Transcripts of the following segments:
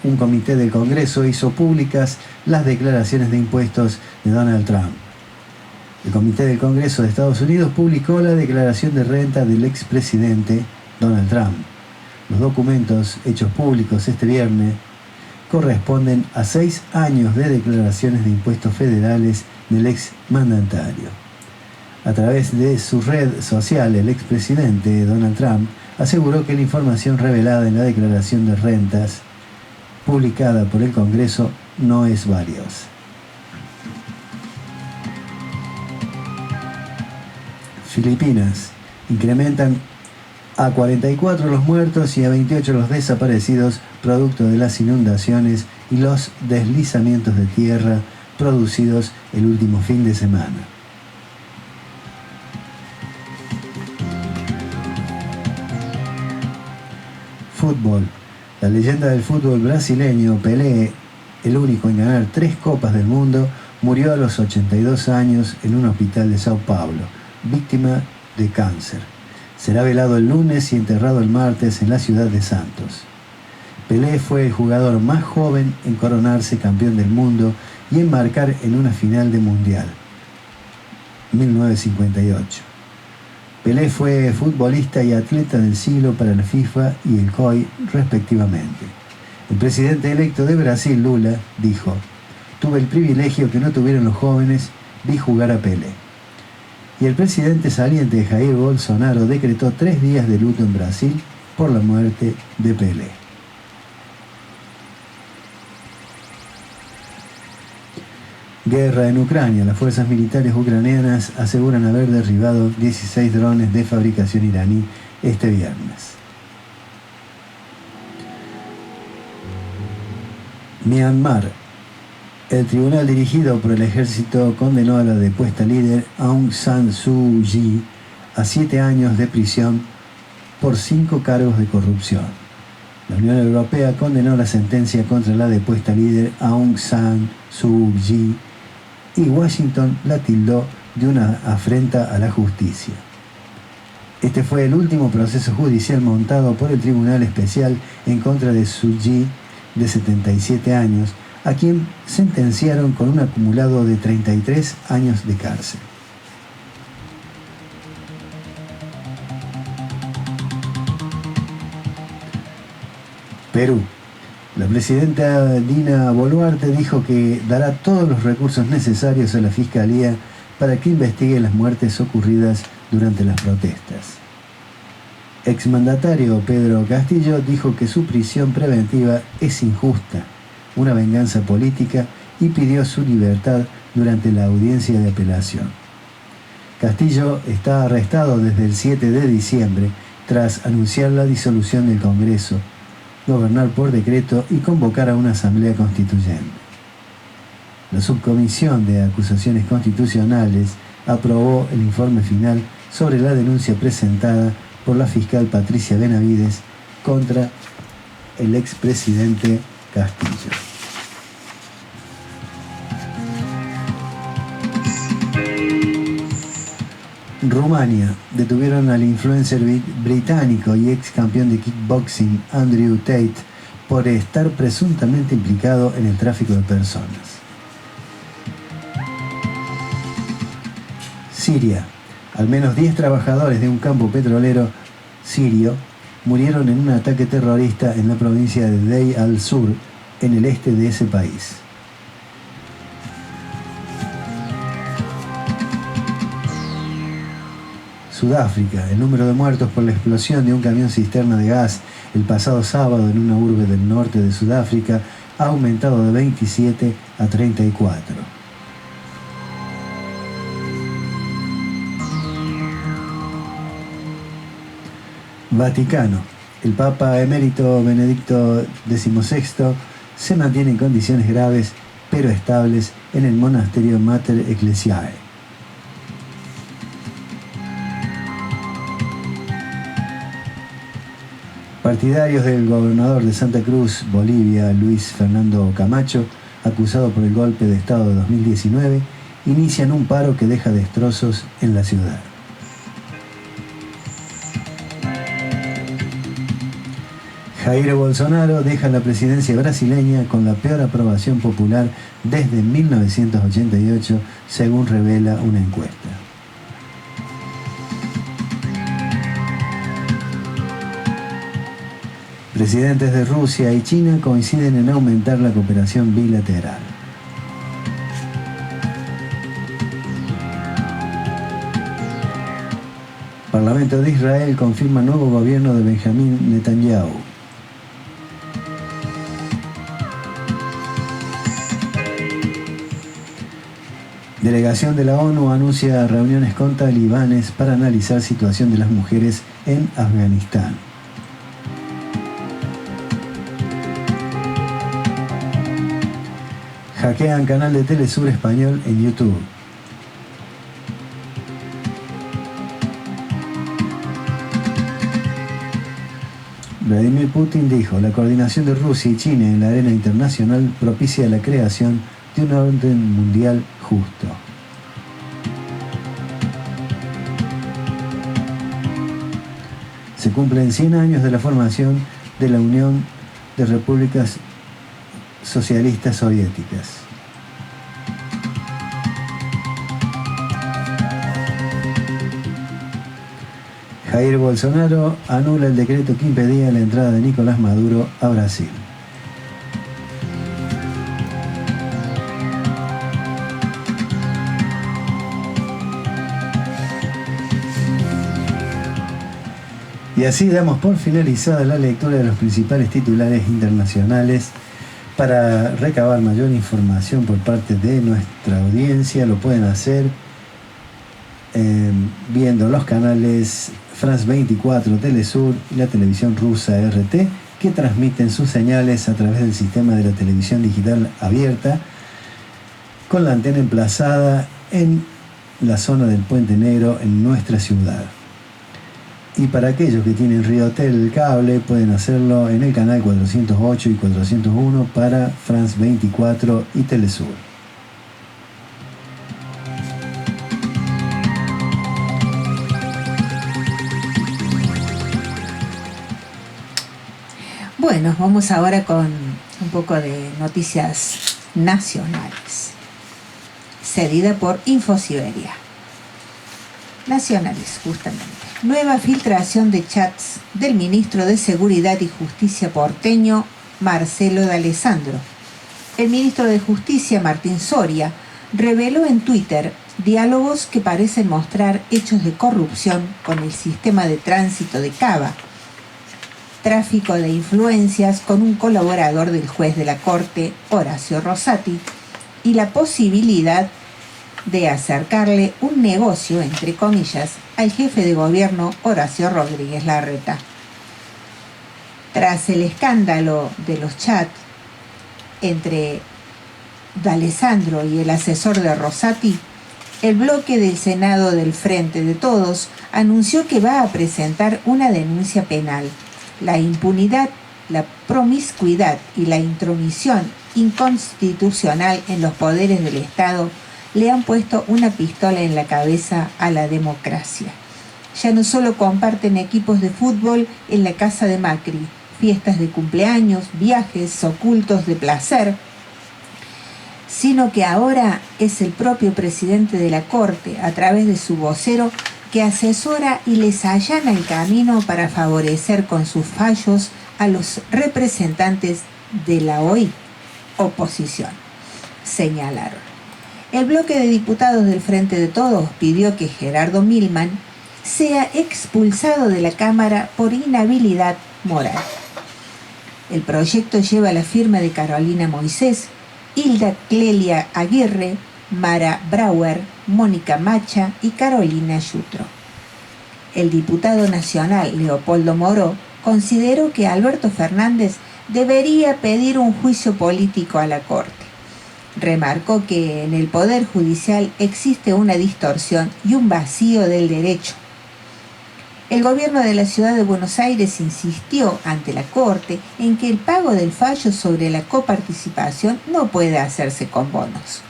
Un comité del Congreso hizo públicas las declaraciones de impuestos de Donald Trump. El Comité del Congreso de Estados Unidos publicó la declaración de renta del expresidente Donald Trump. Los documentos hechos públicos este viernes corresponden a 6 años de declaraciones de impuestos federales del exmandatario. A través de su red social, el expresidente Donald Trump aseguró que la información revelada en la declaración de rentas publicada por el Congreso no es valiosa. Filipinas incrementan a 44 los muertos y a 28 los desaparecidos producto de las inundaciones y los deslizamientos de tierra producidos el último fin de semana. Fútbol. La leyenda del fútbol brasileño, Pelé, el único en ganar 3 Copas del Mundo, murió a los 82 años en un hospital de Sao Paulo, víctima de cáncer. Será velado el lunes y enterrado el martes en la ciudad de Santos. Pelé fue el jugador más joven en coronarse campeón del mundo y en marcar en una final de Mundial, 1958. Pelé fue futbolista y atleta del siglo para la FIFA y el COI, respectivamente. El presidente electo de Brasil, Lula, dijo: "Tuve el privilegio que no tuvieron los jóvenes, vi jugar a Pelé". Y el presidente saliente, Jair Bolsonaro, decretó 3 días de luto en Brasil por la muerte de Pelé. Guerra en Ucrania. Las fuerzas militares ucranianas aseguran haber derribado 16 drones de fabricación iraní este viernes. Myanmar. El tribunal dirigido por el ejército condenó a la depuesta líder Aung San Suu Kyi a 7 años de prisión por 5 cargos de corrupción. La Unión Europea condenó la sentencia contra la depuesta líder Aung San Suu Kyi y Washington la tildó de una afrenta a la justicia. Este fue el último proceso judicial montado por el Tribunal Especial en contra de Suu Kyi, de 77 años, a quien sentenciaron con un acumulado de 33 años de cárcel. Perú. La presidenta Dina Boluarte dijo que dará todos los recursos necesarios a la Fiscalía para que investigue las muertes ocurridas durante las protestas. Exmandatario Pedro Castillo dijo que su prisión preventiva es injusta, una venganza política, y pidió su libertad durante la audiencia de apelación. Castillo está arrestado desde el 7 de diciembre tras anunciar la disolución del Congreso, gobernar por decreto y convocar a una asamblea constituyente. La Subcomisión de Acusaciones Constitucionales aprobó el informe final sobre la denuncia presentada por la fiscal Patricia Benavides contra el expresidente Castillo. Rumania. Detuvieron al influencer británico y ex campeón de kickboxing Andrew Tate por estar presuntamente implicado en el tráfico de personas. Siria. Al menos 10 trabajadores de un campo petrolero sirio murieron en un ataque terrorista en la provincia de Dey al-Sur, en el este de ese país. Sudáfrica. El número de muertos por la explosión de un camión cisterna de gas el pasado sábado en una urbe del norte de Sudáfrica ha aumentado de 27 a 34. Vaticano. El Papa emérito Benedicto XVI se mantiene en condiciones graves pero estables en el monasterio Mater Ecclesiae. Partidarios del gobernador de Santa Cruz, Bolivia, Luis Fernando Camacho, acusado por el golpe de Estado de 2019, inician un paro que deja destrozos en la ciudad. Jair Bolsonaro deja la presidencia brasileña con la peor aprobación popular desde 1988, según revela una encuesta. Presidentes de Rusia y China coinciden en aumentar la cooperación bilateral. Parlamento de Israel confirma nuevo gobierno de Benjamín Netanyahu. Delegación de la ONU anuncia reuniones con talibanes para analizar situación de las mujeres en Afganistán. Hackean canal de Telesur Español en YouTube. Vladimir Putin dijo: la coordinación de Rusia y China en la arena internacional propicia la creación de un orden mundial justo. Se cumplen 100 años de la formación de la Unión de Repúblicas Socialistas Soviéticas. Jair Bolsonaro anula el decreto que impedía la entrada de Nicolás Maduro a Brasil. Y así damos por finalizada la lectura de los principales titulares internacionales. Para recabar mayor información por parte de nuestra audiencia, lo pueden hacer viendo los canales France 24, Telesur y la televisión rusa RT, que transmiten sus señales a través del sistema de la televisión digital abierta, con la antena emplazada en la zona del Puente Negro en nuestra ciudad. Y para aquellos que tienen Riotel cable, pueden hacerlo en el canal 408 y 401 para France 24 y Telesur. Bueno, vamos ahora con un poco de noticias nacionales. Cedida por Infosiberia. Nacionales, justamente. Nueva filtración de chats del ministro de Seguridad y Justicia porteño, Marcelo D'Alessandro. El ministro de Justicia, Martín Soria, reveló en Twitter diálogos que parecen mostrar hechos de corrupción con el sistema de tránsito de Cava, tráfico de influencias con un colaborador del juez de la Corte, Horacio Rosati, y la posibilidad de acercarle un negocio, entre comillas, al jefe de gobierno Horacio Rodríguez Larreta. Tras el escándalo de los chats entre D'Alessandro y el asesor de Rosati, el bloque del Senado del Frente de Todos anunció que va a presentar una denuncia penal. La impunidad, la promiscuidad y la intromisión inconstitucional en los poderes del Estado le han puesto una pistola en la cabeza a la democracia. Ya no solo comparten equipos de fútbol en la casa de Macri, fiestas de cumpleaños, viajes ocultos de placer, sino que ahora es el propio presidente de la Corte, a través de su vocero, que asesora y les allana el camino para favorecer con sus fallos a los representantes de la hoy oposición, señalaron. El bloque de diputados del Frente de Todos pidió que Gerardo Milman sea expulsado de la Cámara por inhabilidad moral. El proyecto lleva la firma de Carolina Moisés, Hilda Clelia Aguirre, Mara Brauer, Mónica Macha y Carolina Yutro. El diputado nacional Leopoldo Moró consideró que Alberto Fernández debería pedir un juicio político a la Corte. Remarcó que en el Poder Judicial existe una distorsión y un vacío del derecho. El gobierno de la ciudad de Buenos Aires insistió ante la Corte en que el pago del fallo sobre la coparticipación no puede hacerse con bonos.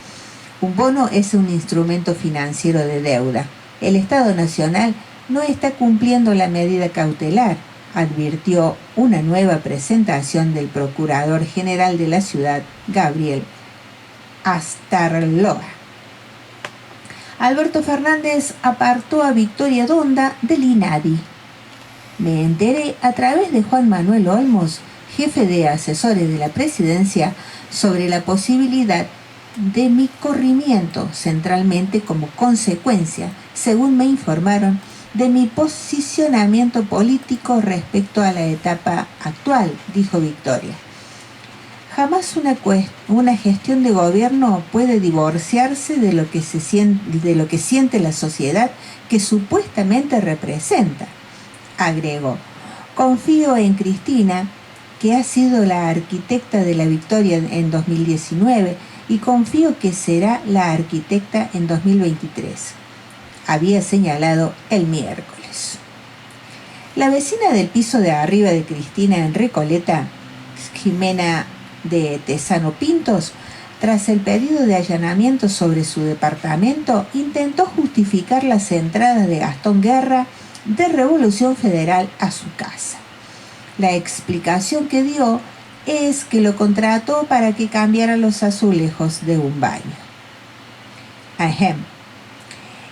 Un bono es un instrumento financiero de deuda. El Estado Nacional no está cumpliendo la medida cautelar. advirtió una nueva presentación del Procurador General de la ciudad, Gabriel Astarloa. Alberto Fernández apartó a Victoria Donda del INADI. Me enteré a través de Juan Manuel Olmos, jefe de asesores de la presidencia, sobre la posibilidad de mi corrimiento, centralmente como consecuencia, según me informaron, de mi posicionamiento político respecto a la etapa actual, dijo Victoria. Jamás una gestión de gobierno puede divorciarse de lo que siente la sociedad que supuestamente representa, agregó. Confío en Cristina, que ha sido la arquitecta de la victoria en 2019, y confío que será la arquitecta en 2023, había señalado el miércoles. La vecina del piso de arriba de Cristina en Recoleta, Jimena de Tesano Pintos, tras el pedido de allanamiento sobre su departamento, intentó justificar las entradas de Gastón Guerra de Revolución Federal a su casa. La explicación que dio es que lo contrató para que cambiara los azulejos de un baño.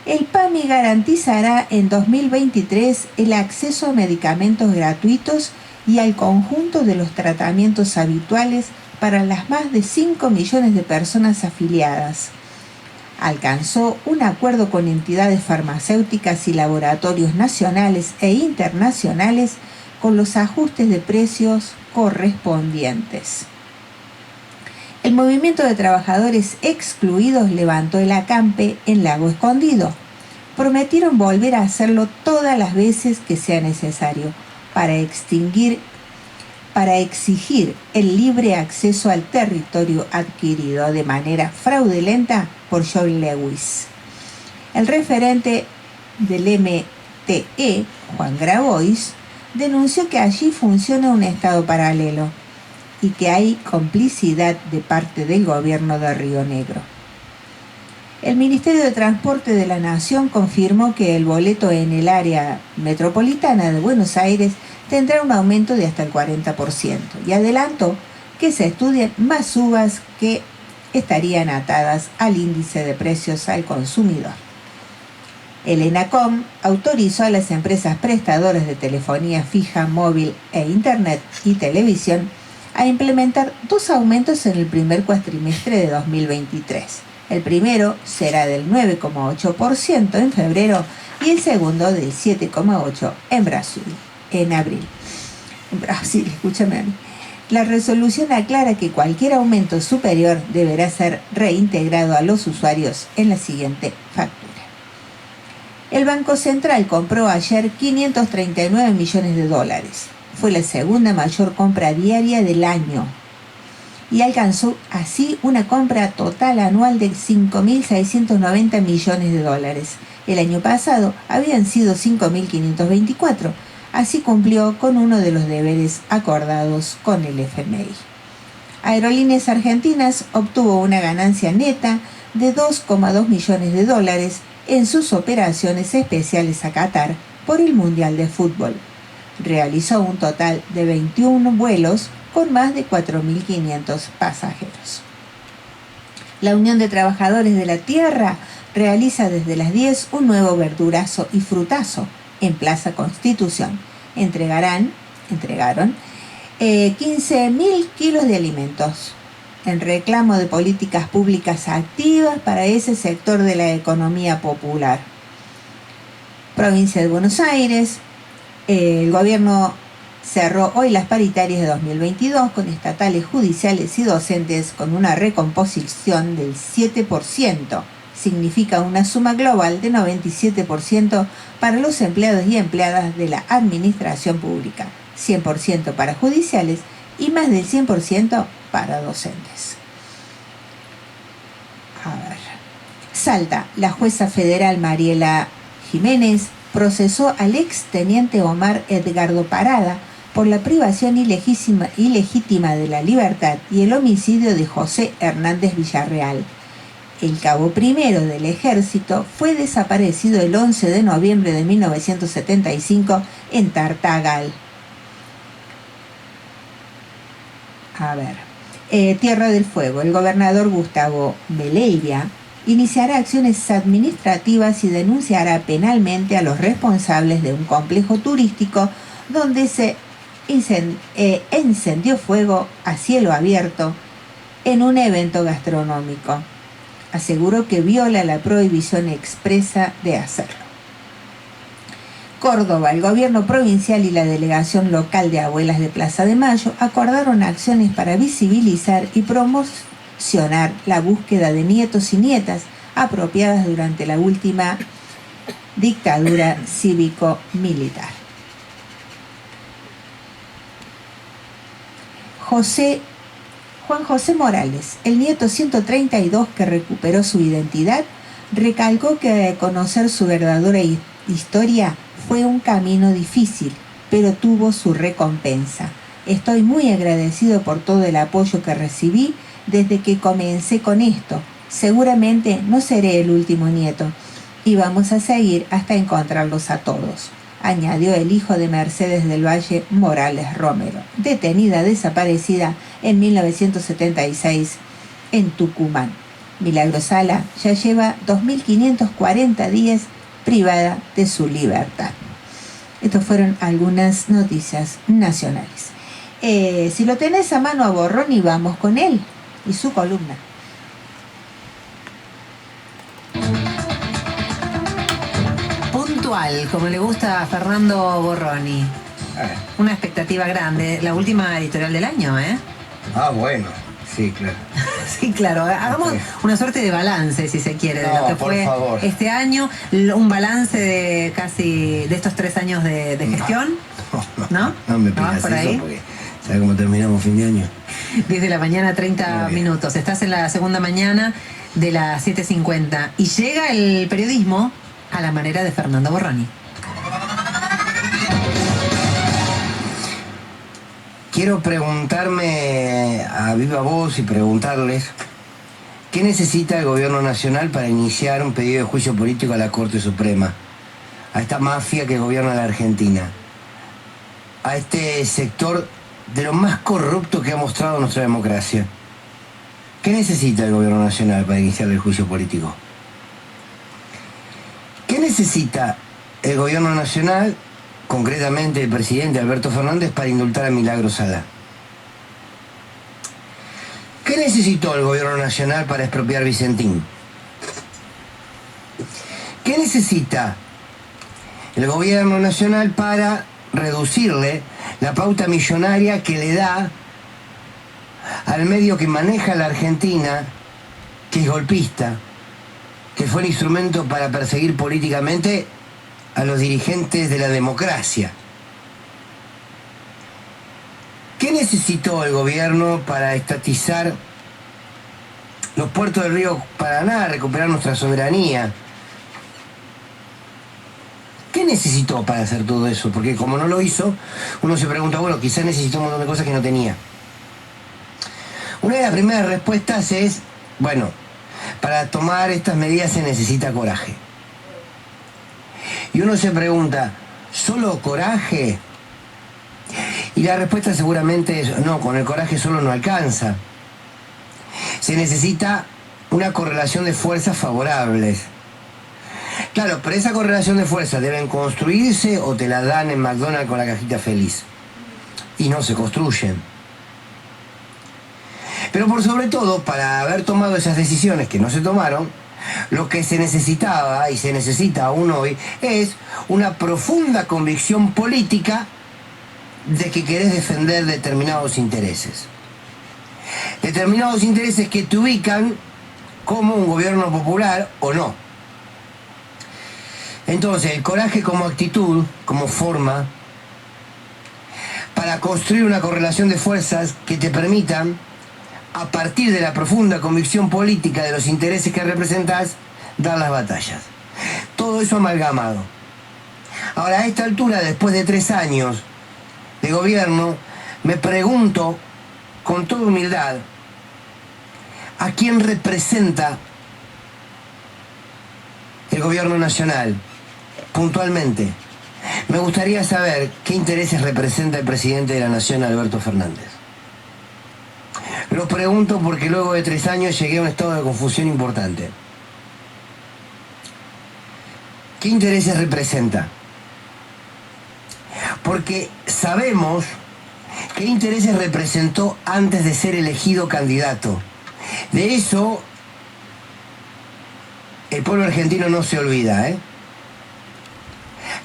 El PAMI garantizará en 2023 el acceso a medicamentos gratuitos y al conjunto de los tratamientos habituales para las más de 5 millones de personas afiliadas. Alcanzó un acuerdo con entidades farmacéuticas y laboratorios nacionales e internacionales con los ajustes de precios correspondientes. El movimiento de trabajadores excluidos levantó el acampe en Lago Escondido. Prometieron volver a hacerlo todas las veces que sea necesario para exigir el libre acceso al territorio adquirido de manera fraudulenta por Joe Lewis. El referente del MTE, Juan Grabois, denunció que allí funciona un estado paralelo y que hay complicidad de parte del gobierno de Río Negro. El Ministerio de Transporte de la Nación confirmó que el boleto en el área metropolitana de Buenos Aires tendrá un aumento de hasta el 40% y adelantó que se estudian más subas que estarían atadas al índice de precios al consumidor. El ENACOM autorizó a las empresas prestadoras de telefonía fija, móvil e internet y televisión a implementar 2 aumentos en el primer cuatrimestre de 2023. El primero será del 9,8% en febrero y el segundo del 7,8% en abril. En Brasil, escúchame a mí. La resolución aclara que cualquier aumento superior deberá ser reintegrado a los usuarios en la siguiente factura. El Banco Central compró ayer $539 millones. Fue la segunda mayor compra diaria del año y alcanzó así una compra total anual de $5.690 millones. El año pasado habían sido 5.524. Así cumplió con uno de los deberes acordados con el FMI. Aerolíneas Argentinas obtuvo una ganancia neta de $2,2 millones en sus operaciones especiales a Qatar por el Mundial de Fútbol. Realizó un total de 21 vuelos con más de 4.500 pasajeros. La Unión de Trabajadores de la Tierra realiza desde las 10 un nuevo verdurazo y frutazo en Plaza Constitución. Entregaron 15.000 kilos de alimentos en reclamo de políticas públicas activas para ese sector de la economía popular. Provincia de Buenos Aires, el gobierno cerró hoy las paritarias de 2022 con estatales, judiciales y docentes con una recomposición del 7%. Significa una suma global de 97% para los empleados y empleadas de la administración pública, 100% para judiciales y más del 100% para docentes. Salta, la jueza federal Mariela Jiménez procesó al exteniente Omar Edgardo Parada por la privación ilegítima de la libertad y el homicidio de José Hernández Villarreal. El cabo primero del ejército fue desaparecido el 11 de noviembre de 1975 en Tartagal, A ver, Tierra del Fuego. El gobernador Gustavo Beleivia iniciará acciones administrativas y denunciará penalmente a los responsables de un complejo turístico donde se encendió fuego a cielo abierto en un evento gastronómico. Aseguró que viola la prohibición expresa de hacerlo. Córdoba, el gobierno provincial y la delegación local de Abuelas de Plaza de Mayo acordaron acciones para visibilizar y promocionar la búsqueda de nietos y nietas apropiadas durante la última dictadura cívico-militar. Juan José Morales, el nieto 132 que recuperó su identidad, recalcó que conocer su verdadera historia fue un camino difícil, pero tuvo su recompensa. Estoy muy agradecido por todo el apoyo que recibí desde que comencé con esto. Seguramente no seré el último nieto y vamos a seguir hasta encontrarlos a todos, añadió el hijo de Mercedes del Valle, Morales Romero, detenida desaparecida en 1976 en Tucumán. Milagro Sala ya lleva 2.540 días privada de su libertad. Estas fueron algunas noticias nacionales. Si lo tenés a mano a Borroni, vamos con él y su columna. Puntual, como le gusta a Fernando Borroni. Una expectativa grande. La última editorial del año, ¿eh? Ah, bueno. Sí, claro. Sí, claro. Hagamos una suerte de balance, si se quiere, de lo que fue este año. Un balance de casi de estos 3 años de gestión. No me pidas por eso ahí, porque ¿sabes cómo terminamos fin de año? 10 de la mañana, 30 minutos. Estás en la segunda mañana de las 7:50. Y llega el periodismo a la manera de Fernando Borroni. Quiero preguntarme a viva voz y preguntarles ¿qué necesita el gobierno nacional para iniciar un pedido de juicio político a la Corte Suprema? A esta mafia que gobierna la Argentina, a este sector de lo más corrupto que ha mostrado nuestra democracia. ¿Qué necesita el gobierno nacional para iniciar el juicio político? ¿Qué necesita el gobierno nacional, concretamente el presidente Alberto Fernández, para indultar a Milagro Sala? ¿Qué necesitó el gobierno nacional para expropiar Vicentín? ¿Qué necesita el gobierno nacional para reducirle la pauta millonaria que le da al medio que maneja la Argentina, que es golpista, que fue el instrumento para perseguir políticamente a los dirigentes de la democracia? ¿Qué necesitó el gobierno para estatizar los puertos del río Paraná, recuperar nuestra soberanía? ¿Qué necesitó para hacer todo eso? Porque como no lo hizo, uno se pregunta, bueno, quizás necesitó un montón de cosas que no tenía. Una de las primeras respuestas es, bueno, para tomar estas medidas se necesita coraje. Y uno se pregunta, ¿solo coraje? Y la respuesta seguramente es, no, con el coraje solo no alcanza. Se necesita una correlación de fuerzas favorables. Claro, pero esa correlación de fuerzas deben construirse o te la dan en McDonald's con la cajita feliz. Y no se construyen. Pero por sobre todo, para haber tomado esas decisiones que no se tomaron, lo que se necesitaba y se necesita aún hoy es una profunda convicción política de que querés defender determinados intereses. Determinados intereses que te ubican como un gobierno popular o no. Entonces, el coraje como actitud, como forma, para construir una correlación de fuerzas que te permitan, a partir de la profunda convicción política de los intereses que representás, dar las batallas. Todo eso amalgamado. Ahora, a esta altura, después de 3 años de gobierno, me pregunto con toda humildad, ¿a quién representa el gobierno nacional? Puntualmente, me gustaría saber qué intereses representa el presidente de la Nación, Alberto Fernández. Lo pregunto porque luego de 3 años llegué a un estado de confusión importante. ¿Qué intereses representa? Porque sabemos qué intereses representó antes de ser elegido candidato. De eso el pueblo argentino no se olvida, ¿eh?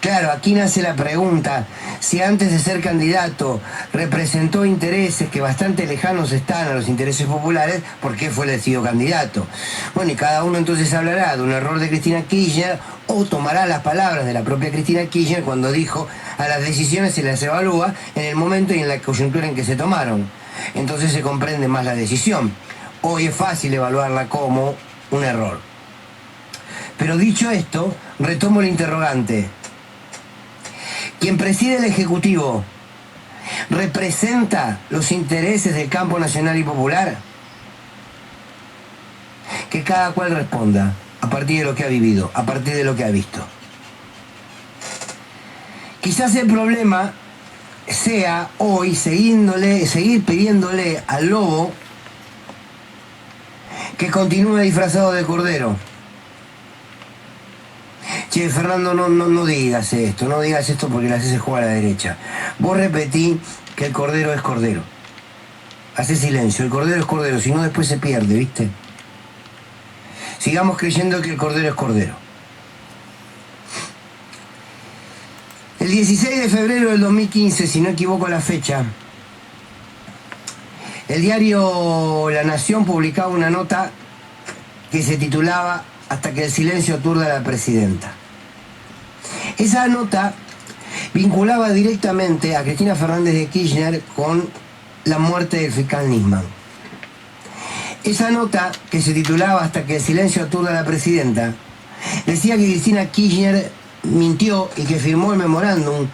Claro, aquí nace la pregunta, si antes de ser candidato representó intereses que bastante lejanos están a los intereses populares, ¿por qué fue elegido candidato? Bueno, y cada uno entonces hablará de un error de Cristina Kirchner o tomará las palabras de la propia Cristina Kirchner cuando dijo a las decisiones se las evalúa en el momento y en la coyuntura en que se tomaron. Entonces se comprende más la decisión. Hoy es fácil evaluarla como un error. Pero dicho esto, retomo el interrogante. Quien preside el Ejecutivo, ¿representa los intereses del campo nacional y popular? Que cada cual responda a partir de lo que ha vivido, a partir de lo que ha visto. Quizás el problema sea hoy seguir pidiéndole al lobo que continúe disfrazado de cordero. Che, Fernando, no digas esto, no digas esto porque le haces jugar a la derecha. Vos repetí que el cordero es cordero. Hacé silencio, el cordero es cordero, si no después se pierde, ¿viste? Sigamos creyendo que el cordero es cordero. El 16 de febrero del 2015, si no equivoco la fecha, el diario La Nación publicaba una nota que se titulaba "Hasta que el silencio aturda a la presidenta". Esa nota vinculaba directamente a Cristina Fernández de Kirchner con la muerte del fiscal Nisman. Esa nota, que se titulaba "Hasta que el silencio aturda a la presidenta", decía que Cristina Kirchner mintió y que firmó el memorándum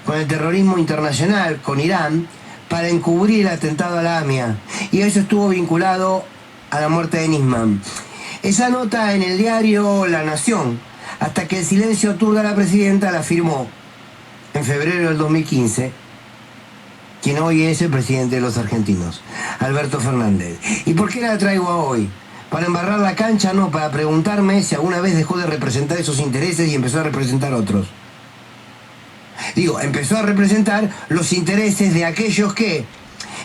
con el terrorismo internacional, con Irán, para encubrir el atentado a la AMIA. Y eso estuvo vinculado a la muerte de Nisman. Esa nota en el diario La Nación, "Hasta que el silencio aturda a la presidenta", la firmó en febrero del 2015, quien hoy es el presidente de los argentinos, Alberto Fernández. ¿Y por qué la traigo a hoy? ¿Para embarrar la cancha? No, para preguntarme si alguna vez dejó de representar esos intereses y empezó a representar otros. Digo, empezó a representar los intereses de aquellos que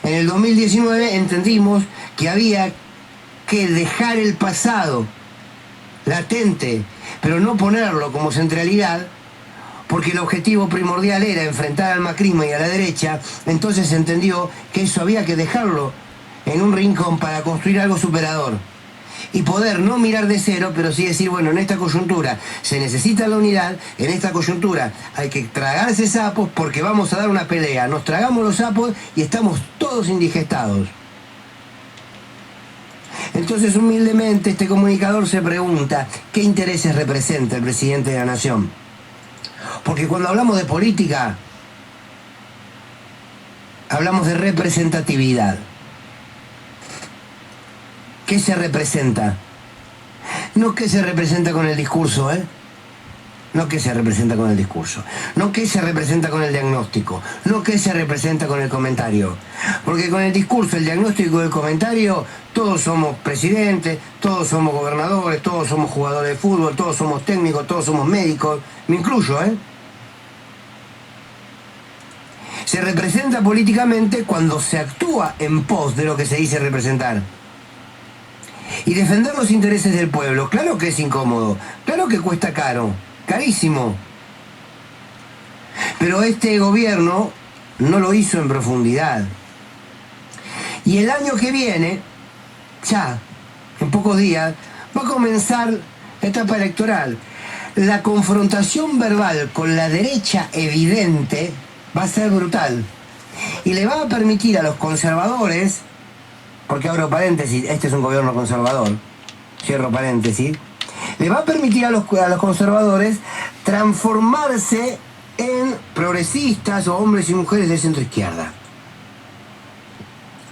en el 2019 entendimos que había que dejar el pasado latente, pero no ponerlo como centralidad, porque el objetivo primordial era enfrentar al macrismo y a la derecha. Entonces se entendió que eso había que dejarlo en un rincón para construir algo superador y poder no mirar de cero, pero sí decir, bueno, en esta coyuntura se necesita la unidad, en esta coyuntura hay que tragarse sapos porque vamos a dar una pelea. Nos tragamos los sapos y estamos todos indigestados. Entonces, humildemente, este comunicador se pregunta, ¿qué intereses representa el presidente de la Nación? Porque cuando hablamos de política, hablamos de representatividad. ¿Qué se representa? No qué se representa con el discurso, ¿eh? No qué se representa con el discurso. No qué se representa con el diagnóstico. No qué se representa con el comentario. Porque con el discurso, el diagnóstico y el comentario, todos somos presidentes, todos somos gobernadores, todos somos jugadores de fútbol, todos somos técnicos, todos somos médicos. Me incluyo, ¿eh? Se representa políticamente cuando se actúa en pos de lo que se dice representar. Y defender los intereses del pueblo, claro que es incómodo, claro que cuesta caro, carísimo. Pero este gobierno no lo hizo en profundidad. Y el año que viene, ya, en pocos días, va a comenzar la etapa electoral. La confrontación verbal con la derecha evidente va a ser brutal. Y le va a permitir a los conservadores, porque abro paréntesis, este es un gobierno conservador, cierro paréntesis, le va a permitir a los conservadores transformarse en progresistas o hombres y mujeres de centro izquierda.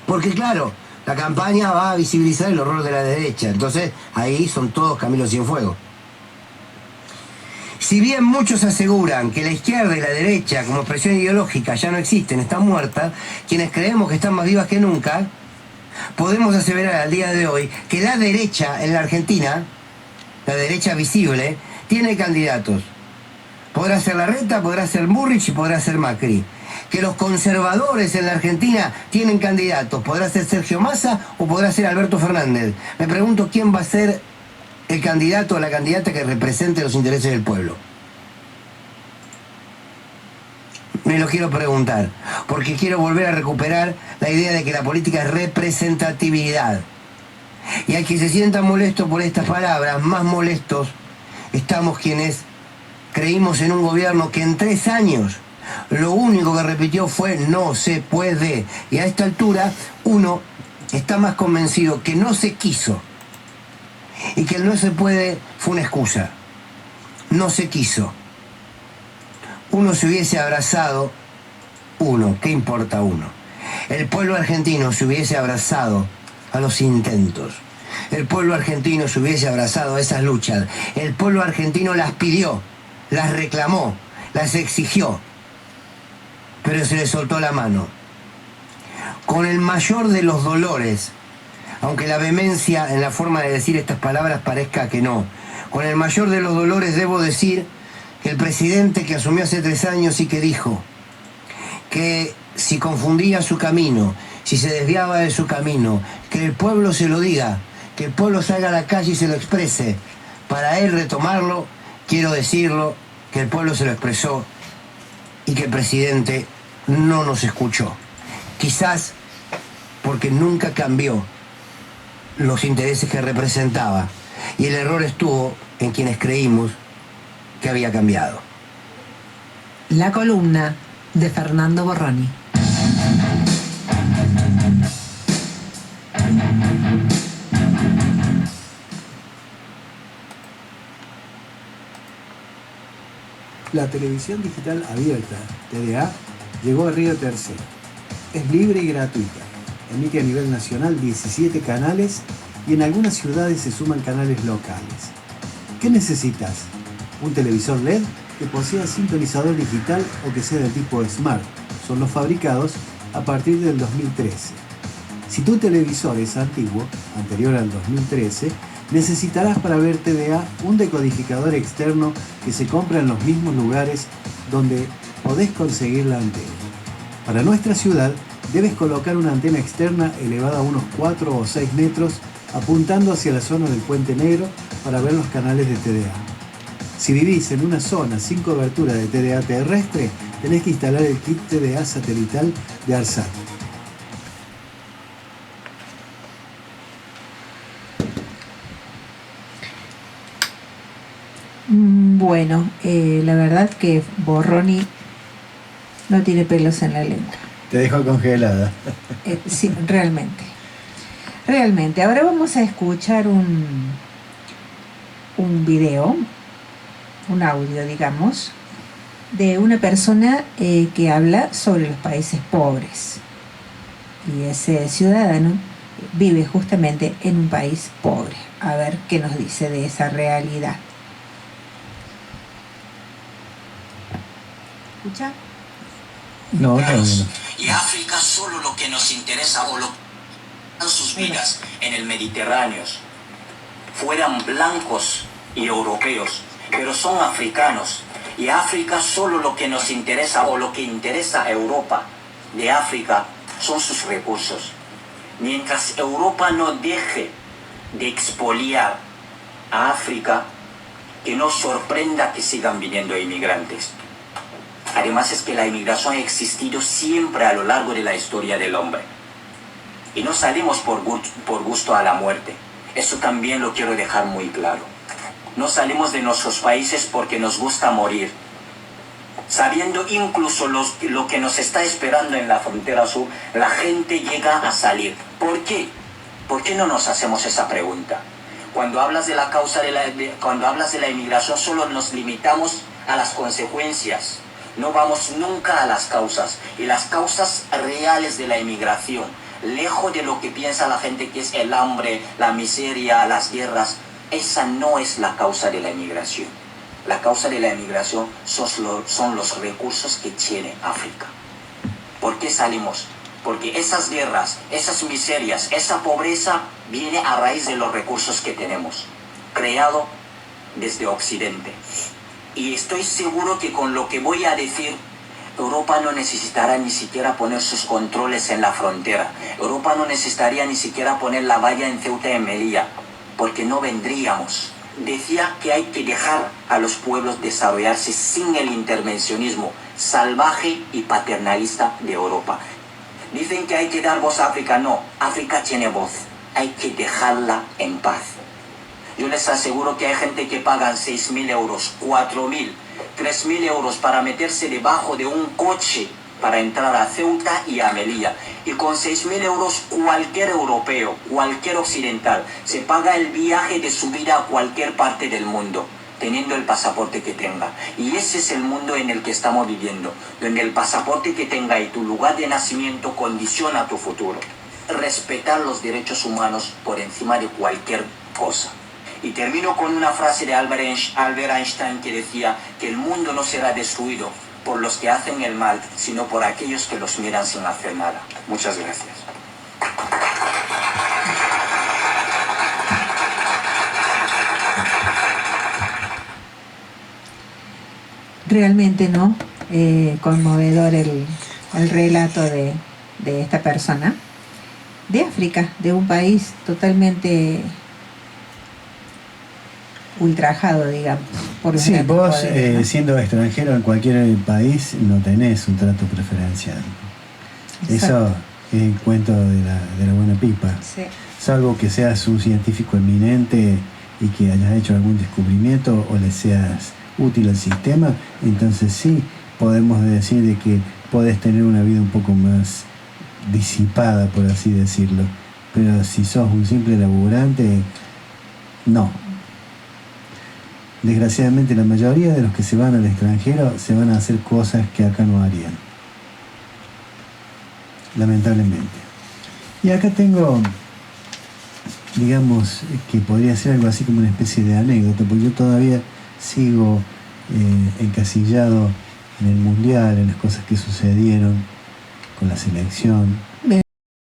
Porque claro, la campaña va a visibilizar el horror de la derecha, entonces ahí son todos Camilo Cienfuegos. Si bien muchos aseguran que la izquierda y la derecha como expresión ideológica ya no existen, están muertas, quienes creemos que están más vivas que nunca, podemos aseverar al día de hoy que la derecha en la Argentina, la derecha visible, tiene candidatos. Podrá ser Larreta, podrá ser Burrich y podrá ser Macri. Que los conservadores en la Argentina tienen candidatos. Podrá ser Sergio Massa o podrá ser Alberto Fernández. Me pregunto quién va a ser el candidato o la candidata que represente los intereses del pueblo. Me lo quiero preguntar, porque quiero volver a recuperar la idea de que la política es representatividad. Y al que se sienta molesto por estas palabras, más molestos estamos quienes creímos en un gobierno que en 3 años lo único que repitió fue no se puede. Y a esta altura uno está más convencido que no se quiso y que el no se puede fue una excusa. No se quiso. Uno se hubiese abrazado, ¿qué importa uno? El pueblo argentino se hubiese abrazado a los intentos. El pueblo argentino se hubiese abrazado a esas luchas. El pueblo argentino las pidió, las reclamó, las exigió, pero se le soltó la mano. Con el mayor de los dolores, aunque la vehemencia en la forma de decir estas palabras parezca que no, con el mayor de los dolores debo decir que el presidente que asumió hace 3 años y que dijo que si confundía su camino, si se desviaba de su camino, que el pueblo se lo diga, que el pueblo salga a la calle y se lo exprese, para él retomarlo, quiero decirlo, que el pueblo se lo expresó y que el presidente no nos escuchó. Quizás porque nunca cambió los intereses que representaba y el error estuvo en quienes creímos que había cambiado. La columna de Fernando Borroni. La televisión digital abierta, TDA, llegó a Río Tercero. Es libre y gratuita. Emite a nivel nacional 17 canales y en algunas ciudades se suman canales locales. ¿Qué necesitas? Un televisor LED que posea sintonizador digital o que sea de tipo Smart. Son los fabricados a partir del 2013. Si tu televisor es antiguo, anterior al 2013, necesitarás para ver TDA un decodificador externo que se compra en los mismos lugares donde podés conseguir la antena. Para nuestra ciudad, debes colocar una antena externa elevada a unos 4 o 6 metros apuntando hacia la zona del Puente Negro para ver los canales de TDA. Si vivís en una zona sin cobertura de TDA terrestre, tenés que instalar el kit TDA satelital de ARSAT. Bueno, la verdad que Borroni no tiene pelos en la lengua. Te dejo congelada. Sí, realmente. Realmente. Ahora vamos a escuchar un video, un audio, digamos, de una persona que habla sobre los países pobres. Y ese ciudadano vive justamente en un país pobre. A ver qué nos dice de esa realidad. ¿Escucha? No. Y África solo lo que nos interesa o lo que sus vidas en el Mediterráneo fueran blancos y europeos, pero son africanos. Y África solo lo que nos interesa o lo que interesa a Europa de África son sus recursos. Mientras Europa no deje de expoliar a África, que no sorprenda que sigan viniendo inmigrantes. Además es que la inmigración ha existido siempre a lo largo de la historia del hombre. Y no salimos por gusto a la muerte. Eso también lo quiero dejar muy claro. No salimos de nuestros países porque nos gusta morir. Sabiendo incluso lo que nos está esperando en la frontera sur, la gente llega a salir. ¿Por qué? ¿Por qué no nos hacemos esa pregunta? Cuando hablas de la causa cuando hablas de la inmigración, solo nos limitamos a las consecuencias. No vamos nunca a las causas. Y las causas reales de la inmigración, lejos de lo que piensa la gente que es el hambre, la miseria, las guerras, esa no es la causa de la inmigración. La causa de la inmigración son los recursos que tiene África. ¿Por qué salimos? porque esas guerras, esas miserias, esa pobreza viene a raíz de los recursos que tenemos, creado desde Occidente. Y estoy seguro que con lo que voy a decir, Europa no necesitará ni siquiera poner sus controles en la frontera. Europa no necesitaría ni siquiera poner la valla en Ceuta y en Melilla, porque no vendríamos. Decía que hay que dejar a los pueblos desarrollarse sin el intervencionismo salvaje y paternalista de Europa. Dicen que hay que dar voz a África. No, África tiene voz. Hay que dejarla en paz. Yo les aseguro que hay gente que pagan 6.000 euros, 4.000, 3.000 euros para meterse debajo de un coche para entrar a Ceuta y a Melilla. Y con 6.000 euros cualquier europeo, cualquier occidental, se paga el viaje de su vida a cualquier parte del mundo, teniendo el pasaporte que tenga. Y ese es el mundo en el que estamos viviendo, donde el pasaporte que tenga y tu lugar de nacimiento condiciona tu futuro. Respetar los derechos humanos por encima de cualquier cosa. Y termino con una frase de Albert Einstein que decía que el mundo no será destruido por los que hacen el mal, sino por aquellos que los miran sin hacer nada. Muchas gracias. Realmente, ¿no? Conmovedor el relato de esta persona de África, de un país totalmente ultrajado, digamos, por los Sí, grandes vos poderes, ¿no? siendo extranjero en cualquier país no tenés un trato preferencial. Exacto. Eso es el cuento de la buena pipa. Sí. Salvo que seas un científico eminente y que hayas hecho algún descubrimiento o le seas útil al sistema, entonces sí podemos decir de que podés tener una vida un poco más disipada, por así decirlo. Pero si sos un simple laburante, no. Desgraciadamente la mayoría de los que se van al extranjero se van a hacer cosas que acá no harían. Lamentablemente. Y acá tengo, digamos, que podría ser algo así como una especie de anécdota, porque yo todavía sigo encasillado en el mundial, en las cosas que sucedieron con la selección.